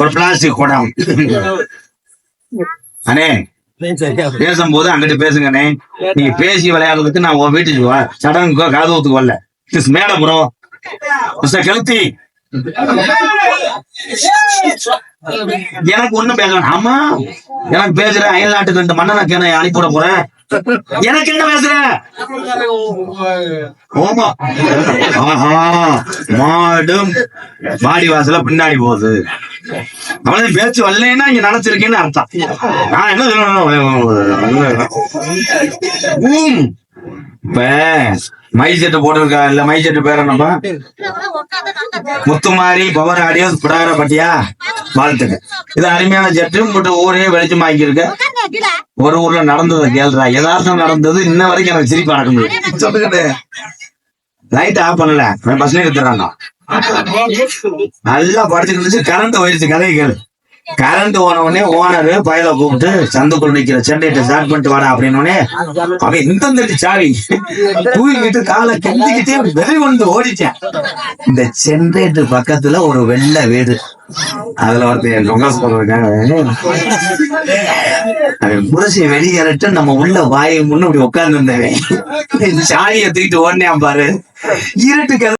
ஒரு பிளாஸ்டிக் குடம். அண்ணே பேசும்போது அங்கிட்டு பேசுங்கண்ணே. நீங்க பேசி விளையாடுறதுக்கு நான் உன் வீட்டுக்கு சடங்குக்கோ காதுவத்துக்கு வரல. மேட ப்ரோ கெளுத்தி எனக்கு ஒண்ணும் பேசணும். ஆமா எனக்கு பேசுறேன். அயல் நாட்டுக்கு 2 மண்ணை அனுப்பிவிட போறேன். எனக்கு என்ன பேசுற? ஓமா மாடும் மாடி வாசல பின்னாடி போகுது. அவனே பேச்சு வரலன்னா இங்க நினைச்சிருக்கேன்னு அர்த்தம். நான் என்ன சொல்லணும்? இப்ப மை செட்டு போட்டிருக்கா இல்ல? மை செட்டு பேர நம்ம முத்துமாரி பவர் ஆடியோ பிடார பட்டியா வாழ்த்துக்கு. இது அருமையான செட்டு. உங்கள்கிட்ட ஊரே வெளிச்சமாக்கி இருக்க. ஒரு ஊர்ல நடந்ததை கேள்றா. யதார்த்தம் நடந்தது. இன்ன வரைக்கும் எனக்கு சிரிப்பு அடக்க முடியும். சொல்லுங்க. லைட் ஆஃப் பண்ணல, பஸ்ல எடுத்துறாங்க. நல்லா படிச்சுட்டு இருந்துச்சு. கரண்ட் போயிடுச்சு. கதையை கேளு. கரண்ட் போன உடனே ஓனரு பயல கூப்பிட்டு சந்துக்குள் நிக்கிற சென்னைட்ட ஸ்டார்ட் பண்ணிட்டு வாடா அப்படின்னு. அவன் இந்த சாவி தூக்கிட்டு காலை கெஞ்சிக்கிட்டே வெறி கொண்டு ஓடிட்டேன். இந்த ஜென்ரேட்டர் பக்கத்துல ஒரு வெள்ளை வீடு. அதுல ஒருத்தர் லொகாஸ் போடுறதுக்காக புரட்சியை வெளியேறிட்டு நம்ம உள்ள வாயை முன்னு இப்படி உட்கார்ந்து இருந்தவன் சாவியை தூக்கிட்டு ஓடனே பாரு. இருட்டுக்கு